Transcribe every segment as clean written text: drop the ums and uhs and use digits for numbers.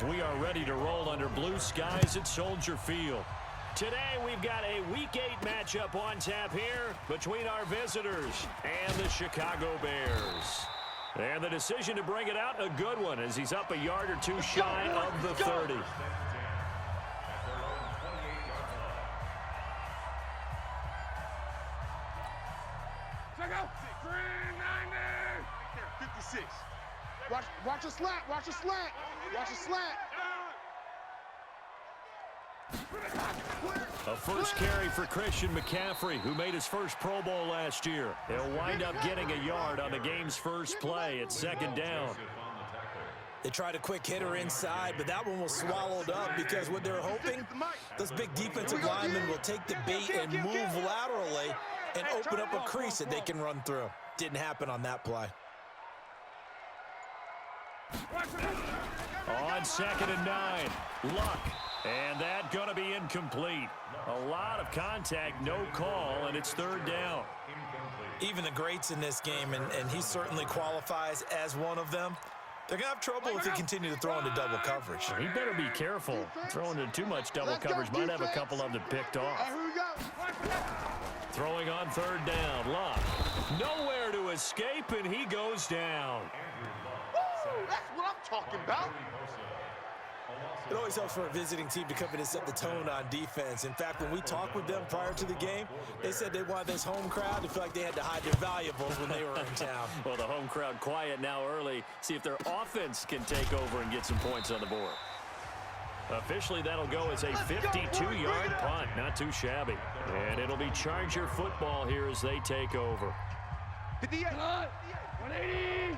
We are ready to roll under blue skies at Soldier Field. Today we've got a Week 8 matchup on tap here between our visitors and the Chicago Bears. And the decision to bring it out, a good one, as he's up a yard or two shy of the 30. Check out 390. Right there, 56. Watch a slant. Watch a slant. Watch a slant. A first carry for Christian McCaffrey, who made his first Pro Bowl last year. He'll wind up getting a yard on the game's first play at second down. They tried a quick hitter inside, but that one was swallowed up because what they're hoping, those big defensive linemen will take the bait and move laterally and open up a crease that they can run through. Didn't happen on that play. On 2nd and 9, Luck. And that going to be incomplete. A lot of contact, no call, and it's third down. Even the greats in this game, and he certainly qualifies as one of them, they're going to have trouble if they continue to throw into double coverage. He better be careful. Throwing into too much double coverage might have a couple of them picked off. Throwing on third down, Luck. Nowhere to escape, and he goes down. Woo! That's what I'm talking about. It always helps for a visiting team to come in and set the tone on defense. In fact, when we talked with them prior to the game, they said they wanted this home crowd to feel like they had to hide their valuables when they were in town. Well, the home crowd quiet now early. See if their offense can take over and get some points on the board. Officially, that'll go as a 52-yard punt. Not too shabby. And it'll be Charger football here as they take over. 58. 180.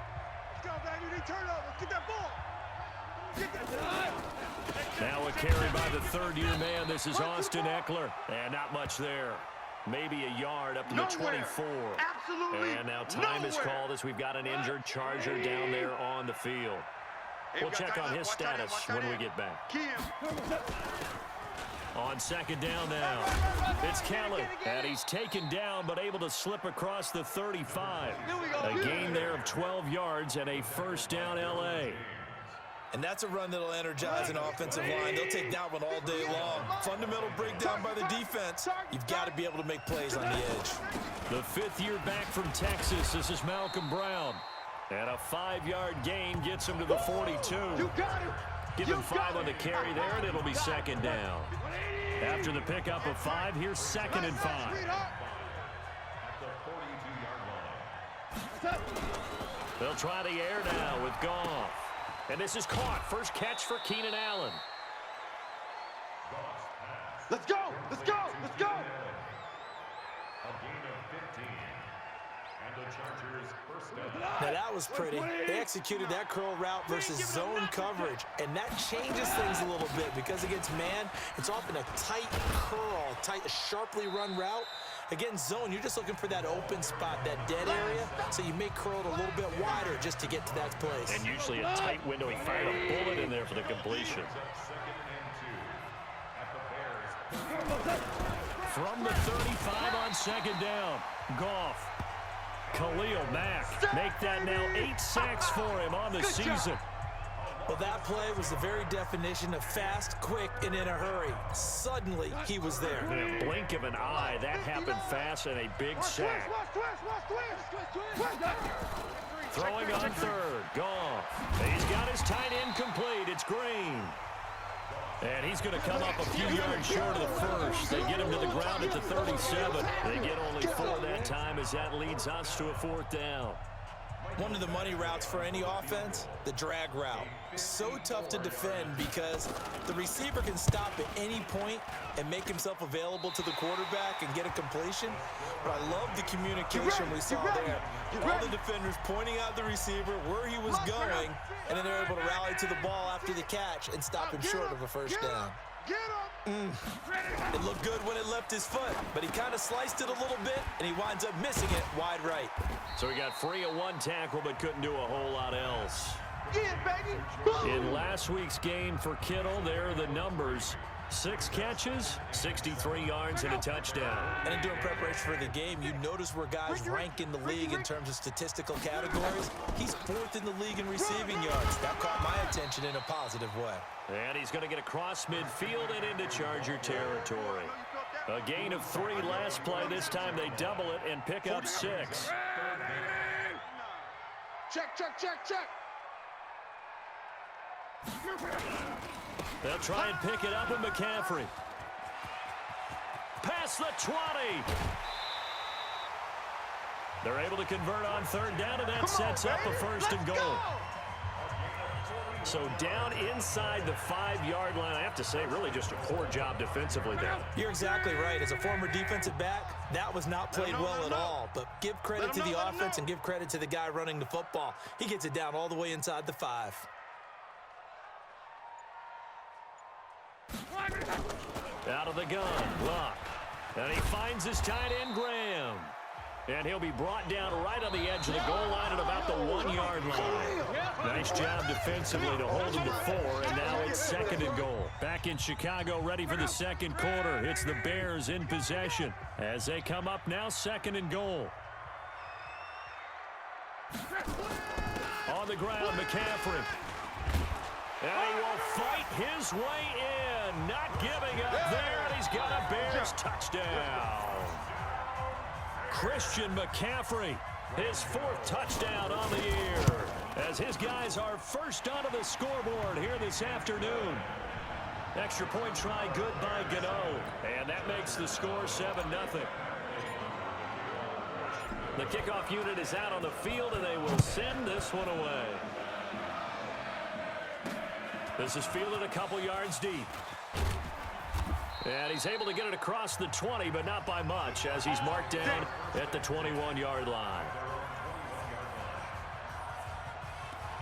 Let's go, baby. Turnover. Get that ball. Get that ball. Now a carry by the third-year man. This is Austin Eckler. And not much there. Maybe a yard up to the 24. Absolutely. And now time is called as we've got an injured Charger down there on the field. We'll check on his status when we get back. On 2nd down now, it's Kelly, and he's taken down but able to slip across the 35. A gain there of 12 yards and a first down L.A. And that's a run that'll energize an offensive line. They'll take that one all day long. Fundamental breakdown by the defense. You've got to be able to make plays on the edge. The 5th year back from Texas, this is Malcolm Brown. And a 5-yard gain gets him to the 42. Give him 5 on the carry there, and it'll be second down. After the pickup of 5, here's 2nd and 5. They'll try the air now with Goff. And this is caught. First catch for Keenan Allen. Let's go. Let's go. Let's go. Now that was pretty. They executed that curl route versus zone coverage, and that changes things a little bit because against man, it's often a tight curl, a sharply run route. Against zone, you're just looking for that open spot, that dead area, so you may curl it a little bit wider just to get to that place. And usually a tight window. He fired a bullet in there for the completion. From the 35 on 2nd down, Goff. Khalil Mack, make that now 8 sacks for him on the season. Well, that play was the very definition of fast, quick, and in a hurry. Suddenly, he was there. In a blink of an eye, that happened fast and a big sack. Throwing on third, Goff. He's got his tight end complete. It's Green. And he's going to come up a few yards short of the first. They get him to the ground at the 37. They get only 4 that time as that leads us to a 4th down. One of the money routes for any offense, the drag route. So tough to defend because the receiver can stop at any point and make himself available to the quarterback and get a completion. But I love the communication we saw there. All the defenders pointing out the receiver, where he was going, and then they're able to rally to the ball after the catch and stop him short of a first down. It looked good when it left his foot, but he kind of sliced it a little bit, and he winds up missing it wide right. So he got free of 1 tackle, but couldn't do a whole lot else. Yeah, baby. In last week's game for Kittle, there are the numbers. 6 catches, 63 yards, and a touchdown. And in doing preparation for the game, you notice where guys rank in the league in terms of statistical categories. He's 4th in the league in receiving yards. That caught my attention in a positive way. And he's going to get across midfield and into Charger territory. A gain of 3 last play. This time they double it and pick up 6. Check, check, check, check. They'll try and pick it up with McCaffrey. Past the 20. They're able to convert on 3rd down, and that sets up a 1st and goal. So down inside the 5-yard line. I have to say, really just a poor job defensively there. You're exactly right. As a former defensive back, that was not played well at all. But give credit to the offense and give credit to the guy running the football. He gets it down all the way inside the 5. Out of the gun, Luck. And he finds his tight end, Graham. And he'll be brought down right on the edge of the goal line at about the 1-yard line. Nice job defensively to hold him to 4, and now it's 2nd and goal. Back in Chicago, ready for the 2nd quarter. It's the Bears in possession as they come up now 2nd and goal. On the ground, McCaffrey. And he will fight his way in. Not giving up there, and he's got a Bears touchdown. Christian McCaffrey, his 4th touchdown on the year, as his guys are first onto the scoreboard here this afternoon. Extra point try good by Gano, and that makes the score 7-0. The kickoff unit is out on the field, and they will send this one away. This is fielded a couple yards deep. And he's able to get it across the 20, but not by much, as he's marked down at the 21-yard line.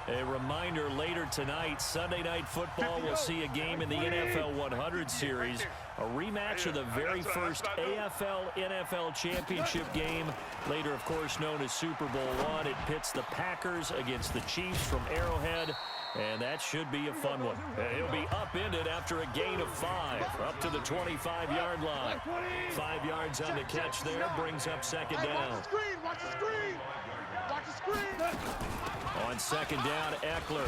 A reminder, later tonight, Sunday Night Football will see a game in the NFL 100 Series, a rematch of the very first AFL-NFL Championship game, later, of course, known as Super Bowl I. It pits the Packers against the Chiefs from Arrowhead, and that should be a fun one. And he'll be upended after a gain of 5, up to the 25-yard line. 5 yards on the catch there, brings up 2nd down. Watch the screen, watch the screen. Watch the screen. On 2nd down, Eckler.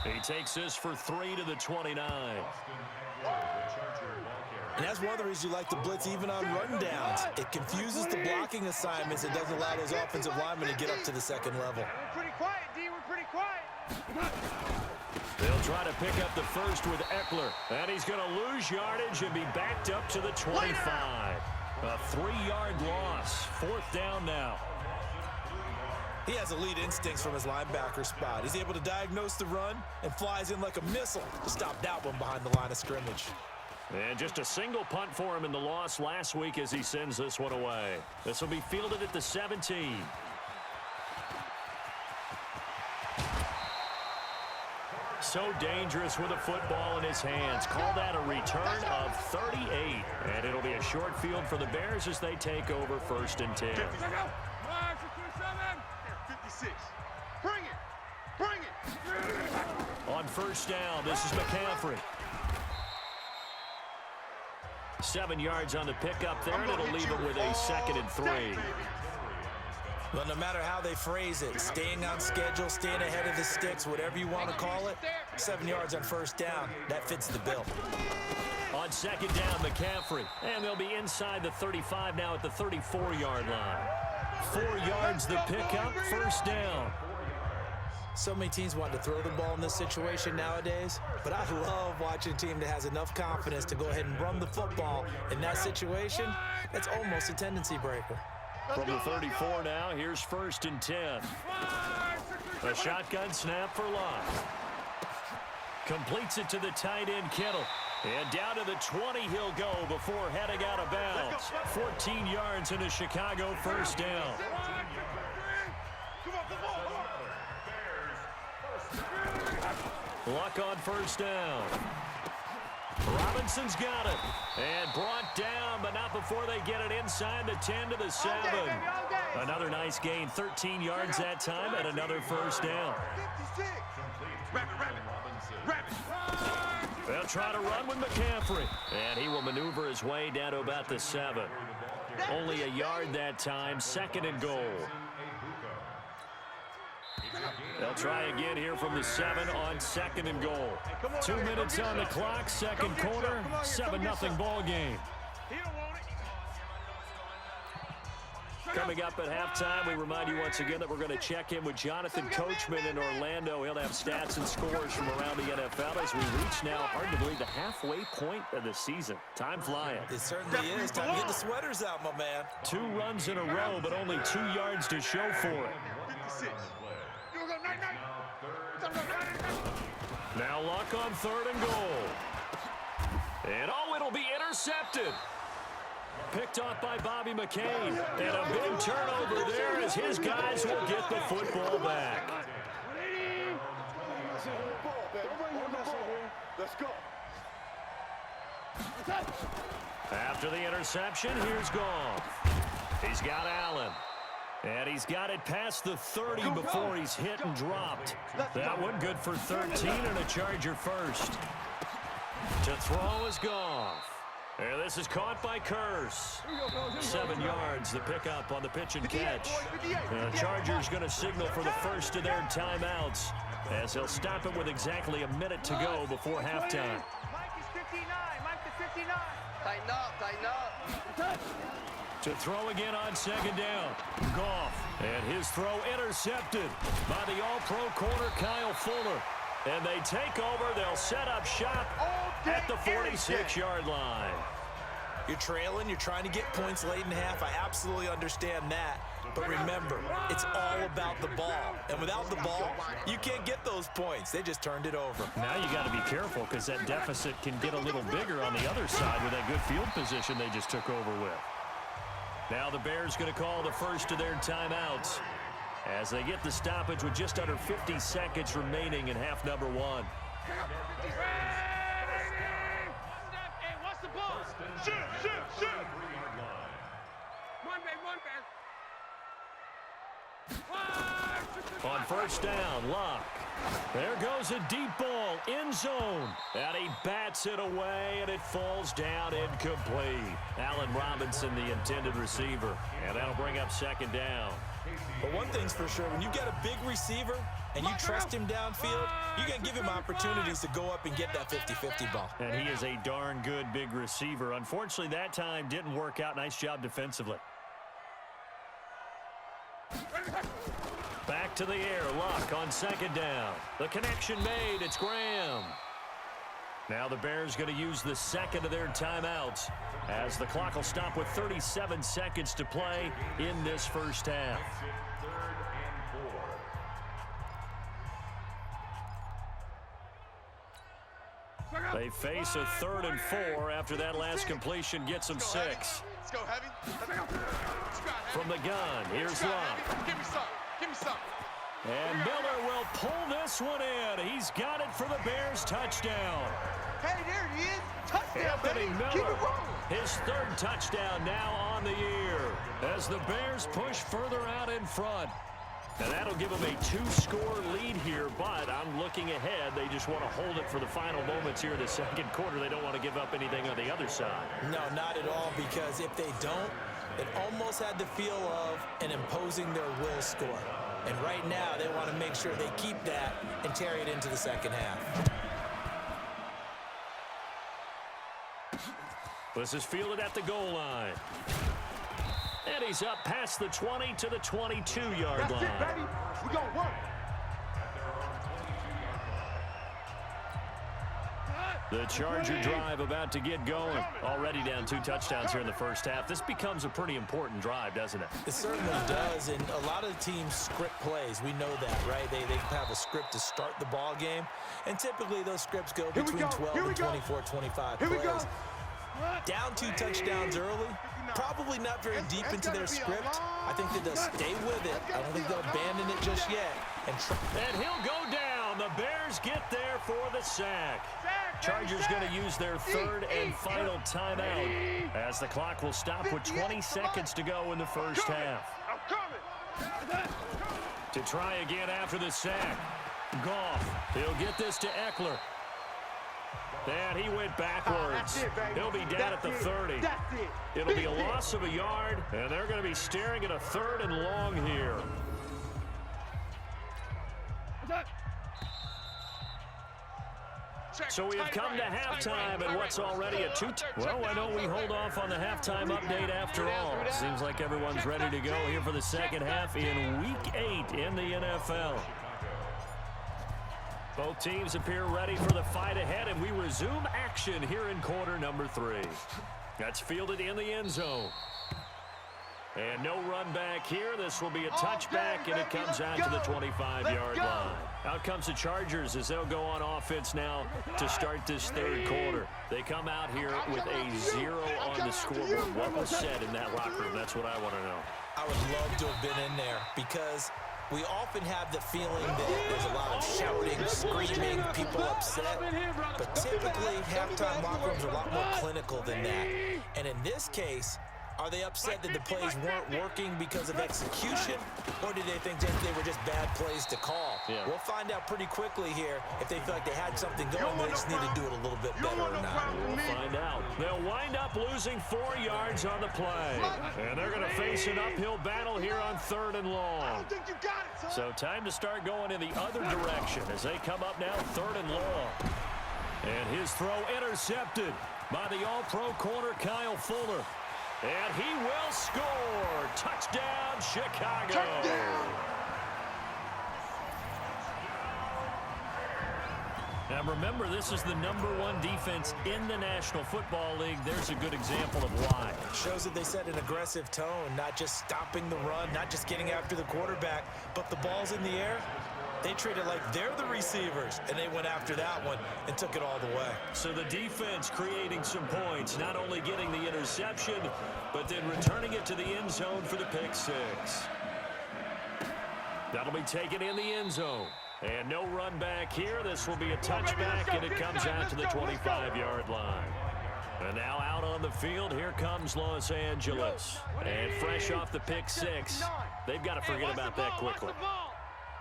He takes this for 3 to the 29. And that's one of the reasons you like to blitz even on rundowns. It confuses the blocking assignments and doesn't allow those offensive linemen to get up to the 2nd level. We're pretty quiet, D. We're pretty quiet. They'll try to pick up the 1st with Eckler. And he's going to lose yardage and be backed up to the 25. A 3-yard loss. 4th down now. He has elite instincts from his linebacker spot. He's able to diagnose the run and flies in like a missile to stop that one behind the line of scrimmage. And just a single punt for him in the loss last week as he sends this one away. This will be fielded at the 17. So dangerous with a football in his hands. Call that a return of 38. And it'll be a short field for the Bears as they take over 1st and 10. 56. Bring it. Bring it. On 1st down, this is McCaffrey. 7 yards on the pickup there, and it'll leave him with a 2nd and 3. Well, no matter how they phrase it, staying on schedule, staying ahead of the sticks, whatever you want to call it, 7 yards on 1st down, that fits the bill. On 2nd down, McCaffrey. And they'll be inside the 35 now at the 34-yard line. 4 yards the pickup, 1st down. So many teams want to throw the ball in this situation nowadays, but I love watching a team that has enough confidence to go ahead and run the football. In that situation, that's almost a tendency breaker. From the 34 now, here's 1st and 10. A shotgun snap for Luck. Completes it to the tight end, Kittle. And down to the 20 he'll go before heading out of bounds. 14 yards in a Chicago 1st down. Luck on 1st down. Robinson's got it. And brought down, but not before they get it inside the 10 to the 7. Another nice gain, 13 yards that time, and another 1st down. They'll They'll try to run with McCaffrey. And he will maneuver his way down to about the 7. Only a yard that time, 2nd and goal. They'll try again here from the 7 on 2nd and goal. 2 minutes on the clock, 2nd quarter, 7-0 ball game. Coming up at halftime, we remind you once again that we're going to check in with Jonathan Coachman in Orlando. He'll have stats and scores from around the NFL as we reach now, hard to believe, the halfway point of the season. Time flying. It certainly is. Time to get the sweaters out, my man. 2 runs in a row, but only 2 yards to show for it. 56. Now Luck on 3rd and goal. And it'll be intercepted. Picked off by Bobby McCain. And a big turnover there as his guys will get the football back. Let's go. After the interception, here's Goff. He's got Allen. And he's got it past the 30 before he's hit and dropped. That one good for 13 and a Charger first. To throw is Goff. And this is caught by Kearse. 7 yards, the pickup on the pitch and catch. The Chargers going to signal for the first of their timeouts as they'll stop it with exactly a minute to go before halftime. Mike is 59. Mike to 59. Tighten up, tighten up. To throw again on 2nd down. Goff. And his throw intercepted by the all-pro corner Kyle Fuller. And they take over. They'll set up shop at the 46-yard line. You're trailing. You're trying to get points late in half. I absolutely understand that. But remember, it's all about the ball. And without the ball, you can't get those points. They just turned it over. Now you got to be careful because that deficit can get a little bigger on the other side with that good field position they just took over with. Now the Bears going to call the first of their timeouts as they get the stoppage with just under 50 seconds remaining in half number 1. Hey, what's the ball? Shoot. On 1st down, Luck. There goes a deep ball, end zone. And he bats it away, and it falls down incomplete. Allen Robinson, the intended receiver. And that'll bring up 2nd down. But one thing's for sure, when you got a big receiver and you trust him downfield, you can give him opportunities to go up and get that 50-50 ball. And he is a darn good big receiver. Unfortunately, that time didn't work out. Nice job defensively. Back to the air, Luck on 2nd down. The connection made, it's Graham. Now the Bears going to use the 2nd of their timeouts as the clock will stop with 37 seconds to play in this first half. They face a 3rd and 4 after that last completion gets them 6. Let's go, heavy. From the gun, here's Luck. Give me some. And Miller will pull this one in. He's got it for the Bears touchdown. Hey, there he is. Touchdown, Anthony baby. Miller, Keep it rolling. his 3rd touchdown now on the year as the Bears push further out in front. And that'll give them a 2-score lead here, but I'm looking ahead. They just want to hold it for the final moments here in the 2nd quarter. They don't want to give up anything on the other side. No, not at all, because if they don't, it almost had the feel of an imposing their will score. And right now, they want to make sure they keep that and carry it into the 2nd half. This is fielded at the goal line. And he's up past the 20 to the 22-yard line. That's it, baby. We gonna work. The Charger drive about to get going. Already down 2 touchdowns here in the first half. This becomes a pretty important drive, doesn't it? It certainly does, and a lot of the teams script plays. We know that, right? They have a script to start the ball game, and typically those scripts go between 12 and 24, 25 plays. Down 2 touchdowns early, probably not very deep into their script. I think that they'll stay with it. I don't think they'll abandon it just yet. And he'll go down. The Bears get there for the sack. Chargers going to use their 3rd and final timeout as the clock will stop with 20 seconds to go in the first half. To try again after the sack. Goff, he'll get this to Eckler. And he went backwards. He'll be down at the 30. It'll be a loss of a yard, and they're going to be staring at a 3rd and long here. So we have come to halftime, and what's already a 2. Well, why don't we hold off on the halftime update after all? Seems like everyone's ready to go here for the second half in Week 8 in the NFL. Both teams appear ready for the fight ahead, and we resume action here in quarter number 3. That's fielded in the end zone. And no run back here. This will be a touchback, and it comes out to the 25-yard line. Out comes the Chargers as they'll go on offense now to start this 3rd quarter. They come out here with a 0 on the scoreboard. What was said in that locker room? That's what I want to know. I would love to have been in there because we often have the feeling that there's a lot of shouting, screaming, people upset. But typically, halftime locker rooms are a lot more clinical than that. And in this case, are they upset that the plays weren't working because of execution, or did they think that they were just bad plays to call? Yeah. We'll find out pretty quickly here if they feel like they had something going, they just need to do it a little bit better or not. We'll find out. They'll wind up losing 4 yards on the play. And they're going to face an uphill battle here on 3rd and long. I don't think you got it, son. So time to start going in the other direction as they come up now 3rd and long. And his throw intercepted by the all-pro corner Kyle Fuller. And he will score. Touchdown, Chicago. Touchdown. Now remember, this is the #1 defense in the National Football League. There's a good example of why. Shows that they set an aggressive tone, not just stopping the run, not just getting after the quarterback, but the ball's in the air. They treat it like they're the receivers, and they went after that one and took it all the way. So the defense creating some points, not only getting the interception, but then returning it to the end zone for the pick 6. That'll be taken in the end zone. And no run back here. This will be a touchback, and it comes out to the 25-yard line. And now out on the field, here comes Los Angeles. And fresh off the pick 6, they've got to forget about that quickly.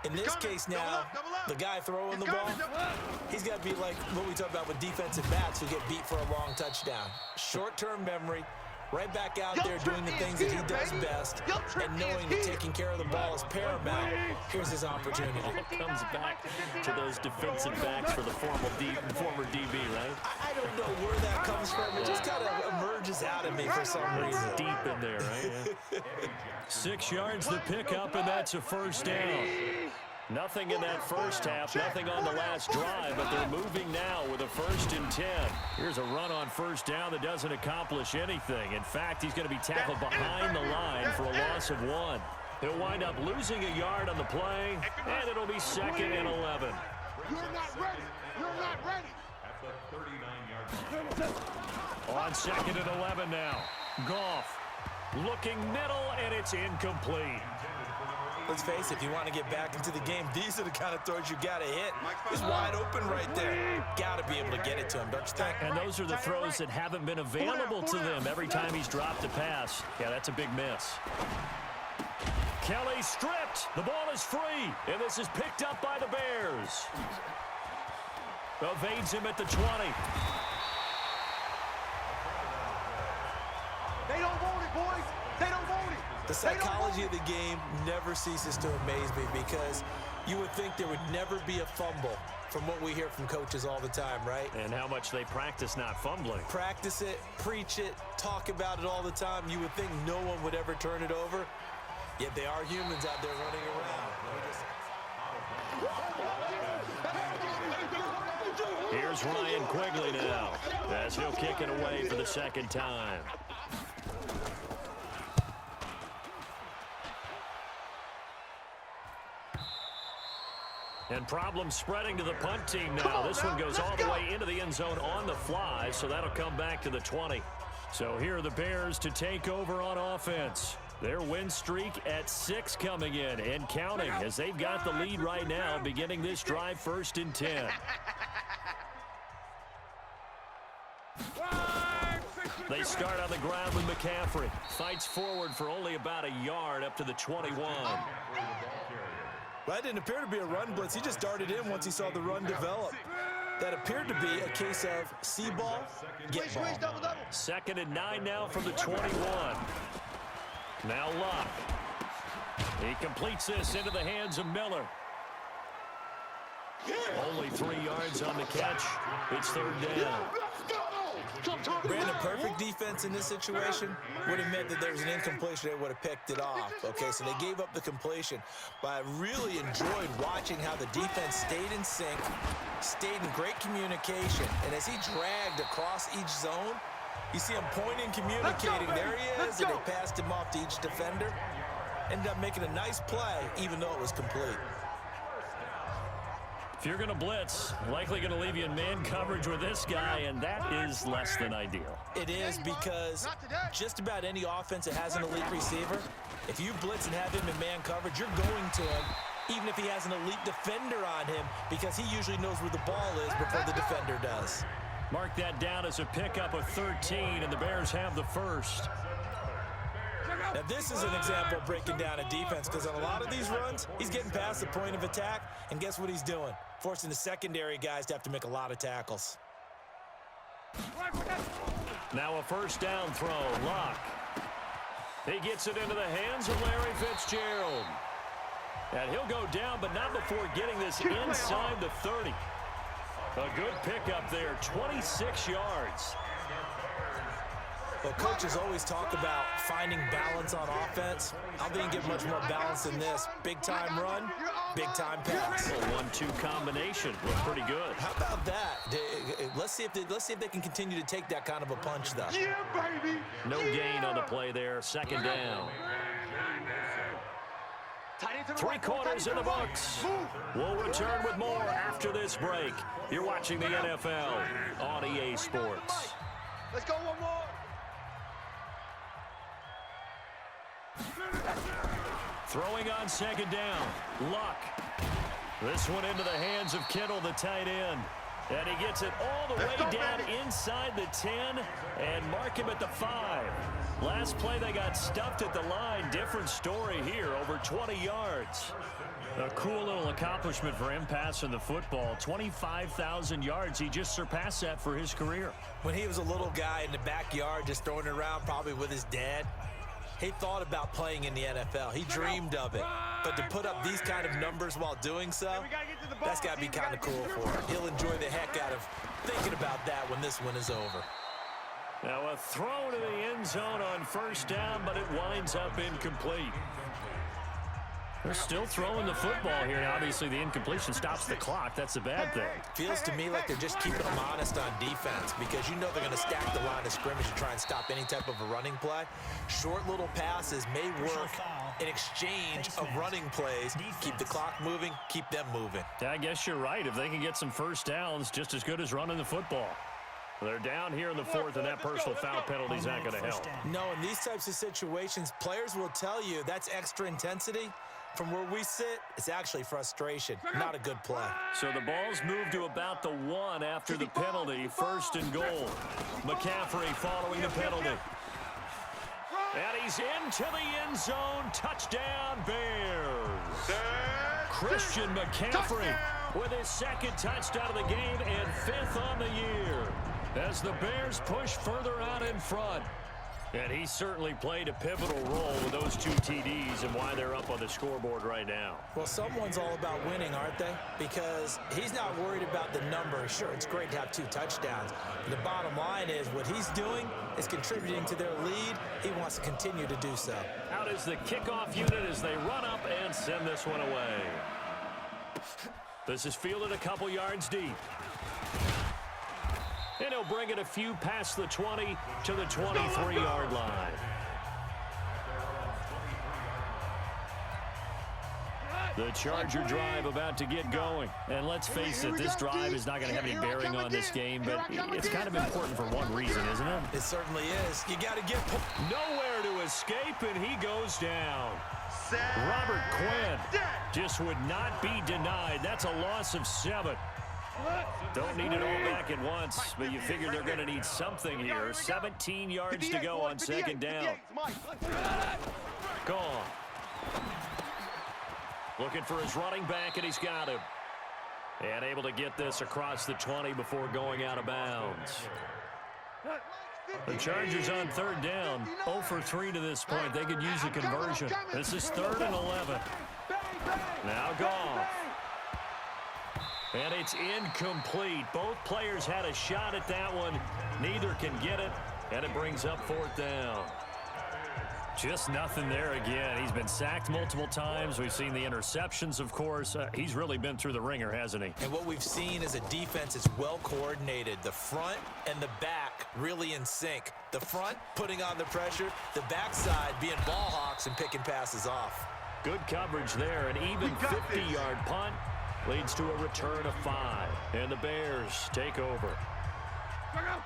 In this case now, the guy throwing the ball, he's got to be like what we talk about with defensive backs who get beat for a long touchdown. Short-term memory, right back out there doing the things that he does best, and knowing that taking care of the ball is paramount. Here's his opportunity. Comes back to those defensive backs for the former DB, right? I don't know where that comes from. It just kind of emerges out of me for some reason. Deep in there, right? Yeah. 6 yards the pickup, and that's a first down. Nothing in that first half, nothing on the last drive, but they're moving now with a 1st and 10. Here's a run on first down that doesn't accomplish anything. In fact, he's going to be tackled behind the line for a loss of 1. He'll wind up losing a yard on the play, and it'll be 2nd and 11. You're not ready. You're not ready. On 2nd and 11 now. Goff looking middle, and it's incomplete. Let's face it, if you want to get back into the game, these are the kind of throws you got to hit. He's wide open right there. Got to be able to get it to him, don't you think? And those are the throws that haven't been available to them every time he's dropped a pass. Yeah, that's a big miss. Kelly stripped. The ball is free, and this is picked up by the Bears. Evades him at the 20. They don't want it, boys. They don't want it. The psychology of the game never ceases to amaze me because you would think there would never be a fumble from what we hear from coaches all the time, right? And how much they practice not fumbling. Practice it, preach it, talk about it all the time. You would think no one would ever turn it over, yet they are humans out there running around. Here's Ryan Quigley now as he'll kick it away for the 2nd time. And problems spreading to the punt team now. This one goes all the way into the end zone on the fly, so that'll come back to the 20. So here are the Bears to take over on offense. Their win streak at 6 coming in and counting as they've got the lead right now, beginning this drive 1st and 10. They start on the ground with McCaffrey. Fights forward for only about a yard up to the 21. Well, that didn't appear to be a run blitz. He just darted in once he saw the run develop. That appeared to be a case of see ball, get ball. Double, double. 2nd and 9 now from the 21. Now Luck. He completes this into the hands of Miller. Only 3 yards on the catch. It's 3rd down. Brandon, perfect defense in this situation would have meant that there was an incompletion. They would have picked it off. Okay, so they gave up the completion. But I really enjoyed watching how the defense stayed in sync, stayed in great communication. And as he dragged across each zone, you see him pointing, communicating. There he is, and they passed him off to each defender. Ended up making a nice play, even though it was complete. If you're going to blitz, likely going to leave you in man coverage with this guy, and that is less than ideal. It is, because just about any offense that has an elite receiver, if you blitz and have him in man coverage, you're going to him, even if he has an elite defender on him, because he usually knows where the ball is before the defender does. Mark that down as a pickup of 13, and the Bears have the first. Now, this is an example of breaking down a defense, because on a lot of these runs, he's getting past the point of attack, and guess what he's doing? Forcing the secondary guys to have to make a lot of tackles. Now a 1st down throw. Luck. He gets it into the hands of Larry Fitzgerald. And he'll go down, but not before getting this inside the 30. A good pickup there, 26 yards. Well, coaches always talk about finding balance on offense. I didn't get much more balance than this. Big-time run, big-time pass. A 1-2 combination looked pretty good. How about that? Let's see if they can continue to take that kind of a punch, though. Yeah, baby. No gain on the play there. 2nd down. 3 quarters in the books. We'll return with more after this break. You're watching the NFL on EA Sports. Let's go one more. Throwing on 2nd down. Luck. This one into the hands of Kittle, the tight end. And he gets it all the way down inside the 10 and mark him at the 5. Last play, they got stuffed at the line. Different story here, over 20 yards. A cool little accomplishment for him passing the football. 25,000 yards. He just surpassed that for his career. When he was a little guy in the backyard just throwing it around probably with his dad, he thought about playing in the NFL. He dreamed of it. But to put up these kind of numbers while doing so, that's got to be kind of cool for him. He'll enjoy the heck out of thinking about that when this one is over. Now a throw to the end zone on 1st down, but it winds up incomplete. They're still throwing the football here. Now, obviously, the incompletion stops the clock. That's a bad thing. Feels to me like they're just keeping them honest on defense, because you know they're going to stack the line of scrimmage and try and stop any type of a running play. Short little passes may work in exchange of running plays. Keep the clock moving, keep them moving. Yeah, I guess you're right. If they can get some 1st downs, just as good as running the football. They're down here in the 4th, and that personal foul penalty is not going to help. No, in these types of situations, players will tell you that's extra intensity. From where we sit, it's actually frustration, not a good play. So the ball's moved to about the 1 after the penalty, 1st and goal. McCaffrey following the penalty. And he's into the end zone. Touchdown, Bears. Christian McCaffrey with his 2nd touchdown of the game and 5th on the year as the Bears push further out in front. And he certainly played a pivotal role with those 2 TDs and why they're up on the scoreboard right now. Well, someone's all about winning, aren't they? Because he's not worried about the number. Sure, it's great to have 2 touchdowns. But the bottom line is what he's doing is contributing to their lead. He wants to continue to do so. Out is the kickoff unit as they run up and send this one away. This is fielded a couple yards deep. And he'll bring it a few past the 20 to the 23-yard line. The Charger drive about to get going. And let's face it, this drive is not going to have any bearing on this game, but it's kind of important for one reason, isn't it? It certainly is. You got to get nowhere to escape, and he goes down. Robert Quinn just would not be denied. That's a loss of 7. Don't need it all back at once, but you figure they're going to need something here. 17 yards to go on 2nd down. Gone. Looking for his running back, and he's got him. And able to get this across the 20 before going out of bounds. The Chargers on third down, 0 for 3 to this point. They could use a conversion. This is 3rd and 11. Now Goff. And it's incomplete. Both players had a shot at that one. Neither can get it, and it brings up 4th down. Just nothing there again. He's been sacked multiple times. We've seen the interceptions, of course. He's really been through the ringer, hasn't he? And what we've seen is a defense is well coordinated. The front and the back really in sync. The front putting on the pressure, the backside being ball hawks and picking passes off. Good coverage there. An even 50-yard punt leads to a return of 5. And the Bears take over.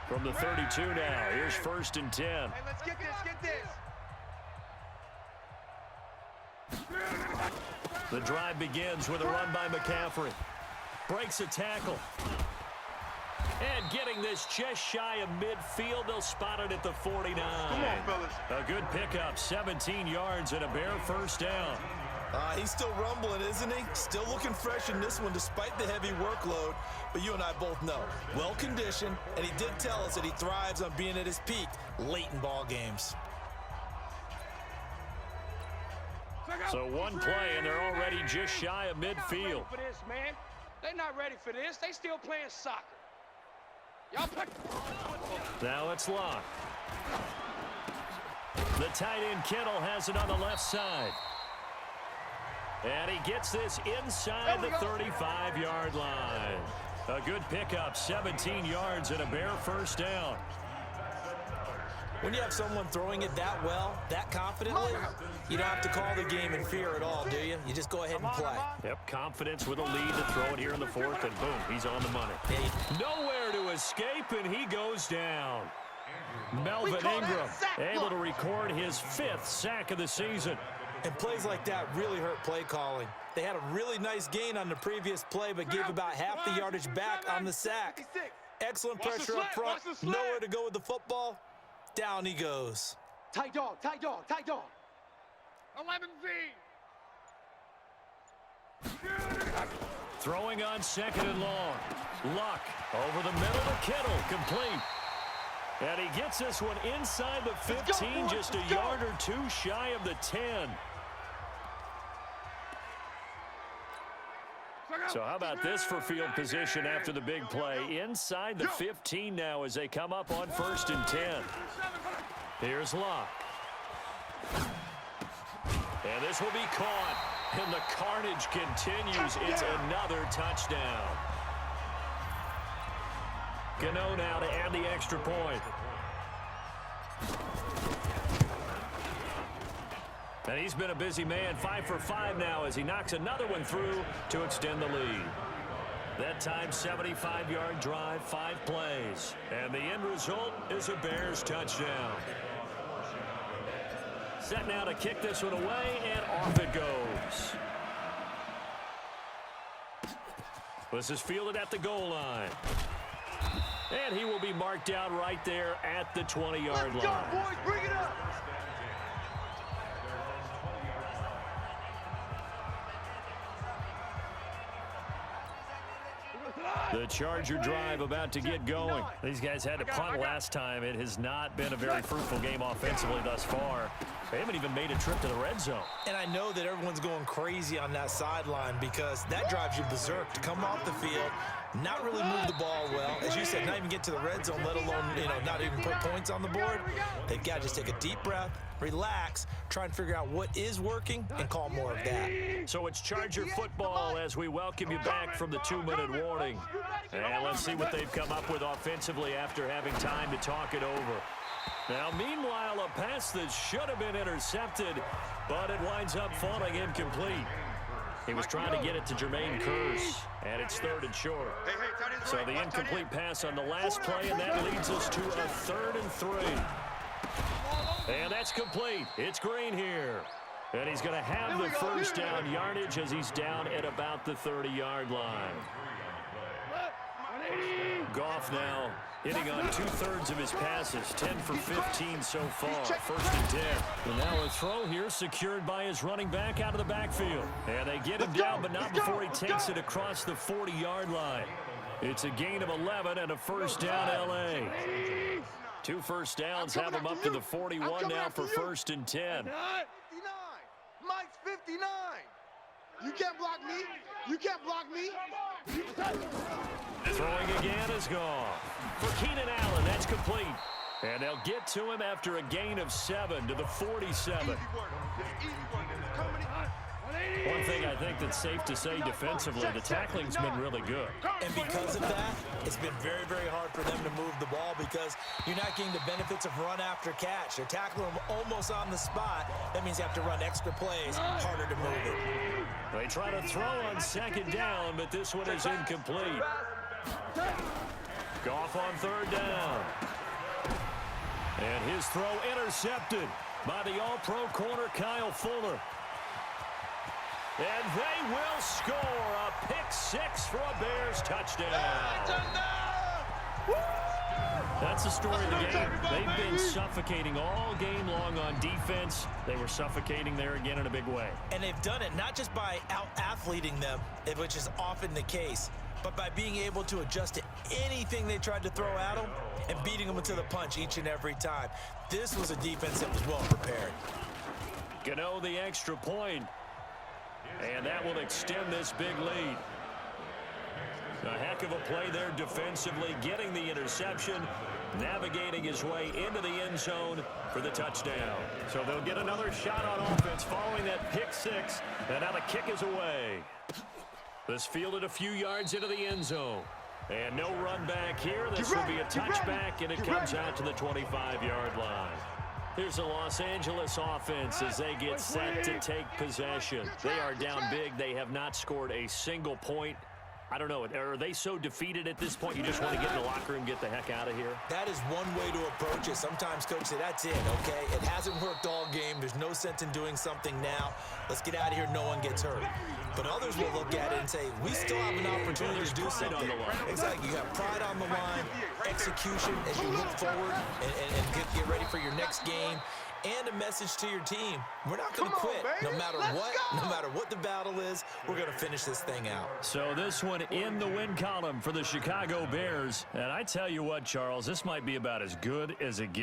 From the 32 now, here's 1st and 10. Hey, let's get this, get this. The drive begins with a run by McCaffrey. Breaks a tackle. And getting this just shy of midfield, they'll spot it at the 49. Come on, fellas. A good pickup, 17 yards and a Bear 1st down. He's still rumbling, isn't he? Still looking fresh in this one despite the heavy workload. But you and I both know, well-conditioned, and he did tell us that he thrives on being at his peak late in ball games. So one play, and they're already just shy of midfield. For this, man. They're not ready for this. They still playing soccer. Y'all play. Now it's Locke. The tight end Kittle has it on the left side. And he gets this inside the 35-yard line. A good pickup, 17 yards and a Bear 1st down. When you have someone throwing it that well, that confidently, you don't have to call the game in fear at all, do you? You just go ahead and play. Yep, confidence with a lead to throw it here in the 4th, and boom, he's on the money. Nowhere to escape, and he goes down. Melvin Ingram able to record his 5th sack of the season. And plays like that really hurt play calling. They had a really nice gain on the previous play, but gave about half the yardage back on the sack. Excellent pressure up front, nowhere to go with the football. Down he goes. Tight dog, tight dog, tight dog. 11Z. Throwing on 2nd and long. Luck over the middle to Kittle, complete. And he gets this one inside the 15, just a yard or 2 shy of the 10. So how about this for field position after the big play? Inside the 15 now as they come up on 1st and 10. Here's Locke. And this will be caught. And the carnage continues. It's another touchdown. Gano now to add the extra point. And he's been a busy man, 5 for 5 now as he knocks another one through to extend the lead. That time, 75-yard drive, 5 plays. And the end result is a Bears touchdown. Set now to kick this one away, and off it goes. This is fielded at the goal line. And he will be marked down right there at the 20-yard line. Let's go, boys. Bring it up. The Charger drive about to get going. These guys had to punt last time. It has not been a very fruitful game offensively thus far. They haven't even made a trip to the red zone. And I know that everyone's going crazy on that sideline because that drives you berserk to come off the field, not really move the ball well. As you said, not even get to the red zone, let alone, not even put points on the board. They've got to just take a deep breath, relax, try and figure out what is working, and call more of that. So it's Charger football as we welcome you back from the 2-minute warning. And let's see what they've come up with offensively after having time to talk it over. Now, meanwhile, a pass that should have been intercepted, but it winds up falling incomplete. He was trying to get it to Jermaine Kearse, and it's 3rd and short. So the incomplete pass on the last play, and that leads us to a 3rd and 3. And that's complete. It's Green here. And he's going to have the 1st down yardage as he's down at about the 30-yard line. Goff now hitting on 2/3 of his passes, 10 for 15 so far, 1st and 10. And now a throw here secured by his running back out of the backfield. And they get him down, but not before he takes it across the 40-yard line. It's a gain of 11 and a 1st down, L.A. 2 first downs have him up to the 41 now for 1st and 10. 59. Mike's 59. You can't block me. You can't block me. Throwing again is gone. For Keenan Allen, that's complete. And they'll get to him after a gain of 7 to the 47. One thing I think that's safe to say defensively, the tackling's been really good. And because of that, it's been very, very hard for them to move the ball because you're not getting the benefits of run after catch. They're tackling them almost on the spot. That means you have to run extra plays, harder to move it. They try to throw on 2nd down, but this one is incomplete. Goff on 3rd down. And his throw intercepted by the all-pro corner Kyle Fuller. And they will score a pick-6 for a Bears touchdown. That's the story of the game. They've been suffocating all game long on defense. They were suffocating there again in a big way. And they've done it not just by out-athleting them, which is often the case, but by being able to adjust to anything they tried to throw at them and beating them to the punch each and every time. This was a defense that was well prepared. Gano the extra point. And that will extend this big lead. A heck of a play there defensively, getting the interception, navigating his way into the end zone for the touchdown. So they'll get another shot on offense following that pick-6, and now the kick is away. This fielded a few yards into the end zone. And no run back here. This will be a touchback, and it comes out to the 25-yard line. Here's the Los Angeles offense as they get set to take possession. They are down big. They have not scored a single point. I don't know. Are they so defeated at this point you just want to get in the locker room, get the heck out of here? That is one way to approach it. Sometimes coach say, that's it, okay? It hasn't worked all game. There's no sense in doing something now. Let's get out of here. No one gets hurt. But others will look at it and say, we still have an opportunity to do something. Exactly. You have pride on the line, execution as you look forward and get ready for your next game. And a message to your team. We're not going to quit. No matter what, no matter what the battle is, we're going to finish this thing out. So this one in the win column for the Chicago Bears. And I tell you what, Charles, this might be about as good as it gets.